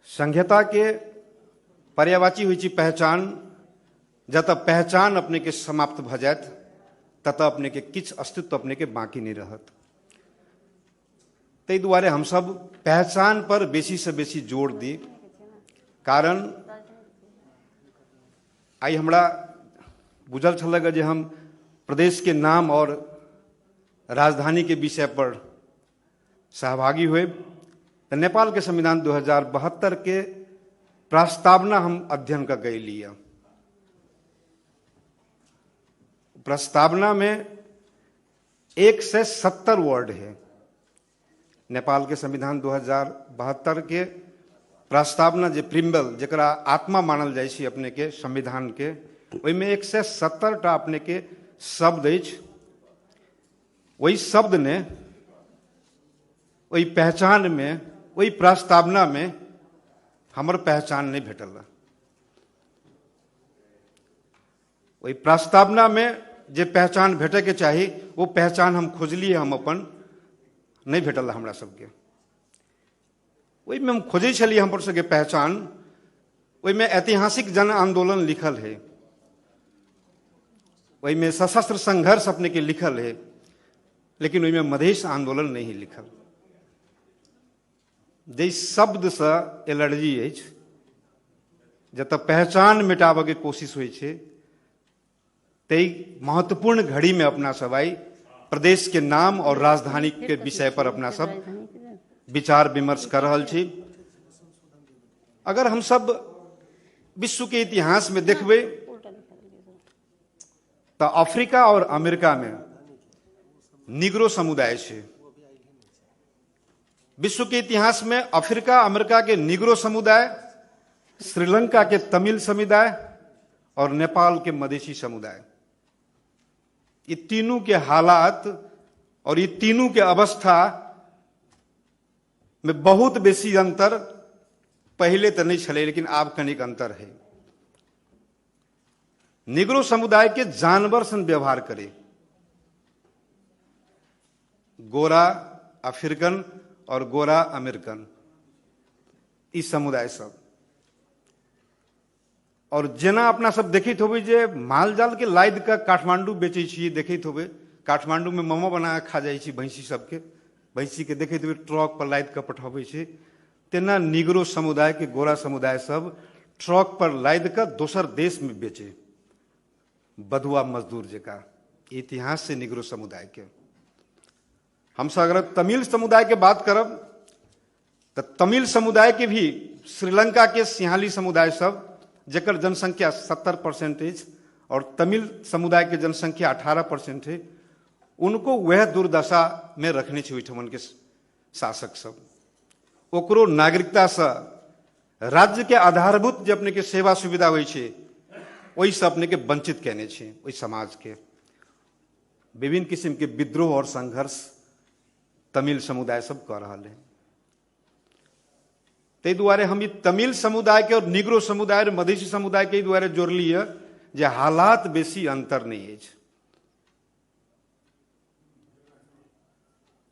संहिता के पर्यायवाची हुई छी पहचान, जत पहचान अपने के समाप्त भ जायत तत अपने के किछ अस्तित्व अपने के बाकी नहीं रहत। तै दुआरे हम सब पहचान पर बेसी से बेसी जोर दी। कारण आई हमरा बुझल छलक जे हम प्रदेश के नाम और राजधानी के विषय पर सहभागी हुए। तो नेपाल के संविधान 2072 के प्रस्तावना हम अध्ययन कर गए लिया। प्रस्तावना में 170 वर्ड है। नेपाल के संविधान 2072 के प्रस्तावना जे प्रिम्बल जरा आत्मा मानल जाय छी अपने के संविधान के, ओहिमे 170 टा अपने के शब्द अछि। वही शब्द ने वही पहचान में वही प्रस्तावना में हमर पहचान नहीं भेटल। वही प्रस्तावना में जे पहचान भेटे के चाही वो पहचान हम खोजलिए, हम अपन नहीं भेटल हमरा सबके। वही में हम खोजे छलिए हम पर सबके पहचान। वही में ऐतिहासिक जन आंदोलन लिखल है, वही में सशस्त्र संघर्ष अपने के लिखल है, लेकिन वही में मधेश आंदोलन नहीं लिखल। जे शब्द से एलर्जी अछि, जत पहचान मिटाबे के कोशिश होइ छै, तई महत्वपूर्ण घड़ी में अपना सब आई प्रदेश के नाम और राजधानी के विषय पर अपना सब विचार विमर्श कर रहल छी। अगर हम सब विश्व के इतिहास में देखबे तो अफ्रीका और अमेरिका में निग्रो समुदाय है। विश्व के इतिहास में अफ्रीका अमेरिका के निग्रो समुदाय, श्रीलंका के तमिल समुदाय और नेपाल के मधेसी समुदाय, ये तीनों के हालात और ये तीनों के अवस्था में बहुत बेसी अंतर पहले तो नहीं छले, लेकिन आब कनिक अंतर है। निग्रो समुदाय के जानवर सन व्यवहार करे, गोरा अफ्रीकन और गोरा अमेरिकन, इस समुदाय सब। और जेना अपना सब देखित होबे जे माल जाल के लाद के काठमांडू बेचे छी, देखित होबे काठमांडू में मोमो बना खा जाए छी भैंसी सबके, भैंसी के देखित होबे ट्रक पर लाद के पठाबे छी। तेना निग्रो समुदाय के गोरा समुदाय सब ट्रक पर लाद के दोसर देश में बेचे, बधुआ मजदूर जका। इतिहास से निग्रो समुदाय के हम सब अगर तमिल समुदाय के बात करब तो तमिल समुदाय के भी श्रीलंका के सिंहाली समुदाय सब जकर जनसंख्या 70% और तमिल समुदाय के जनसंख्या 18% है, उनको वह दुर्दशा में रखने छे ओहिठमन के शासक सब। ओकरो नागरिकता से राज्य के आधारभूत जे अपने के सेवा सुविधा होइ छे ओहि से अपने के वंचित कहने छे। ओहि समाज के विभिन्न किस्म के विद्रोह और संघर्ष तमिल समुदाय सब कर रहा है। ते दुआरे हम ई तमिल समुदाय के और निग्रो समुदाय और मधेसी समुदाय के द्वारा जोड़लिए जे हालात बेसी अंतर नहीं है।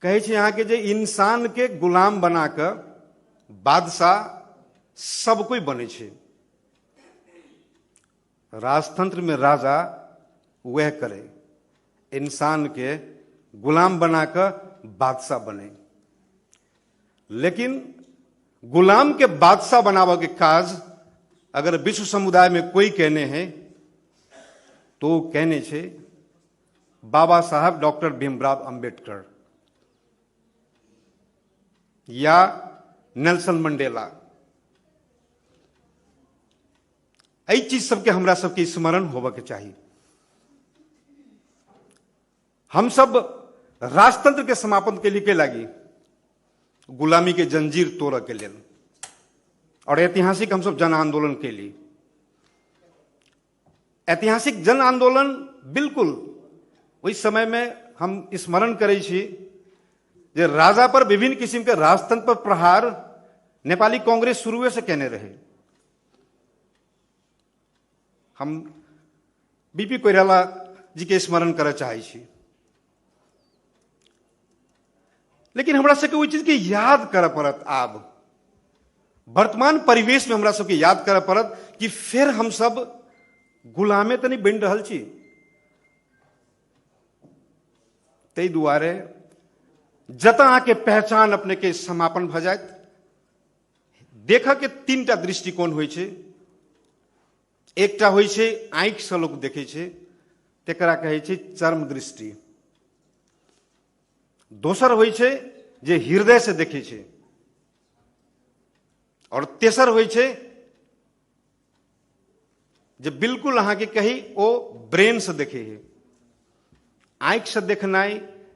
कहे छे यहाँ के जे इंसान के गुलाम बना के बादशाह सब कोई बने छे। राजतंत्र में राजा वह करे, इंसान के गुलाम बना के बादशाह बने। लेकिन गुलाम के बादशाह बनावा के काज अगर विश्व समुदाय में कोई कहने हैं तो कहने छे बाबा साहब डॉक्टर भीमराव अंबेडकर या नेल्सन मंडेला। एहि चीज सबके हमरा सबके स्मरण होबे के चाहिए। हम सब राजतंत्र के समापन के लिए के लागी गुलामी के जंजीर तोड़ के लिए और ऐतिहासिक हम सब जन आंदोलन के लिए। ऐतिहासिक जन आंदोलन बिल्कुल उस समय में हम स्मरण करे छी जे राजा पर विभिन्न किस्म के राजतंत्र पर प्रहार नेपाली कांग्रेस शुरू से कहने रहे। हम बीपी कोइराला जी के स्मरण करे चाहे छी, लेकिन हमरा सबके ओहि चीज के याद करऽ पड़त। आब वर्तमान परिवेश में हमरा सबके याद करऽ पड़त कि फिर हम सब गुलामे तो नहीं बन रहल छी। ताहि दुआरे जतऽ आके पहचान अपने के समापन भ जायत। देखऽ के तीनटा दृष्टिकोण होइ छै। एकटा होइ छै आंखि से लोक देखै छै, तेकरा कहै छै चर्म दृष्टि। दोसर होइ छै जे हृदय से देखै छै, और तेसर होइ छै जे बिल्कुल अहाँ के कही ओ ब्रेन से देखे है। आंखि से देखनाइ,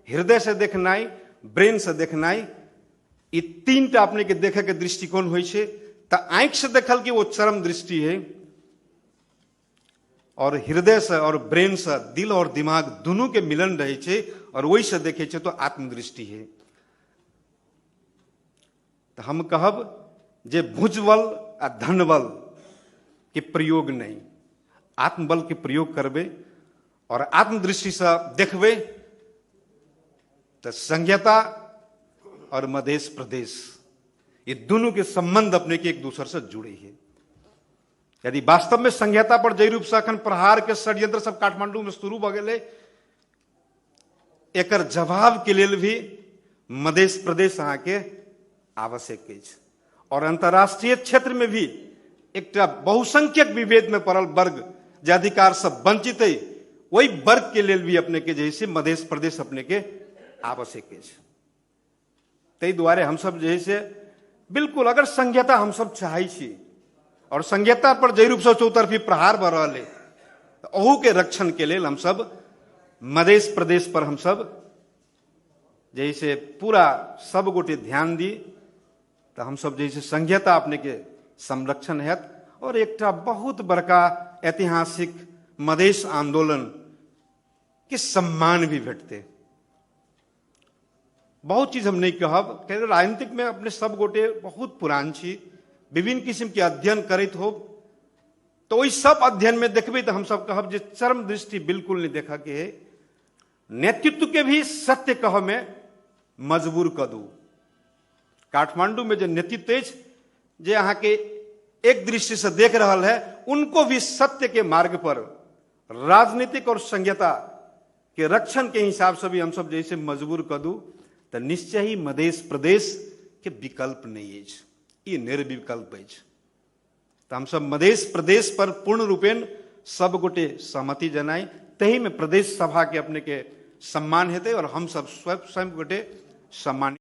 हृदय से देखनाइ, ब्रेन से देखनाइ, ई तीनटा अपने के देखे के दृष्टिकोण होइ छै। त आंखि से देखल कि वो चरम दृष्टि है, और हृदय से और ब्रेन से दिल और दिमाग दोनों के मिलन रहे छै, और वही से देखे छै तो आत्मदृष्टि है। तो हम कहब जे भुजबल आ धनबल के प्रयोग नहीं, आत्मबल के प्रयोग करबे और आत्मदृष्टि से देखबे तो संज्ञता और मधेश प्रदेश ये दोनों के संबंध अपने के एक दूसरे से जुड़े हैं। यदि वास्तव में संज्ञता पर जय रूप से अखन प्रहार के षड्यंत्र सब काठमांडू में शुरू भ गेलै, एकर जवाब के लेल भी मधेश प्रदेश अहाँ के आवश्यक अछि। और अंतर्राष्ट्रीय क्षेत्र में भी एक बहुसंख्यक विभेद में पड़ल वर्ग जे अधिकार से वंचित है, वही वर्ग के लेल भी अपने के जैसे मधेश प्रदेश अपने के आवश्यक है। ताहि दुआरे हम सब जैसे बिल्कुल अगर संज्ञता हम सब चाहे छी और संज्ञता पर जय रूप से चौतरफी प्रहार भ रहल है, तो अहू के रक्षण के लेल हम सब मधेश प्रदेश पर हम सब जैसे पूरा सब गोटे ध्यान दी, तो हम सब जैसे संज्ञता अपने के संरक्षण हैत और एकटा बहुत बड़का ऐतिहासिक मधेश आंदोलन के सम्मान भी भेटते। बहुत चीज हम नहीं कहब, राजनीतिक में अपने सब गोटे बहुत पुरान छी, विभिन्न किस्म के अध्ययन करैत हो, तो वही सब अध्ययन में देखबे तो हम सब कहब जे चरम दृष्टि बिल्कुल नहीं देखा के है। नेतृत्व के भी सत्य कह में मजबूर क दू। काठमांडू में जो नेतृत्व है, जे अहाँ के एक दृष्टि से देख रहल है, उनको भी सत्य के मार्ग पर राजनीतिक और संज्ञता के रक्षण के हिसाब से भी हम सब जैसे मजबूर क दू, तो निश्चय ही मधेश प्रदेश के विकल्प नहीं है, ये निर्विकल्प है। तो हम सब मधेश प्रदेश पर पूर्ण रूपेण सब गोटे सहमति जनाई, तही में प्रदेश सभा के अपने के सम्मान हेते और हम सब स्वयं गोटे सम्मान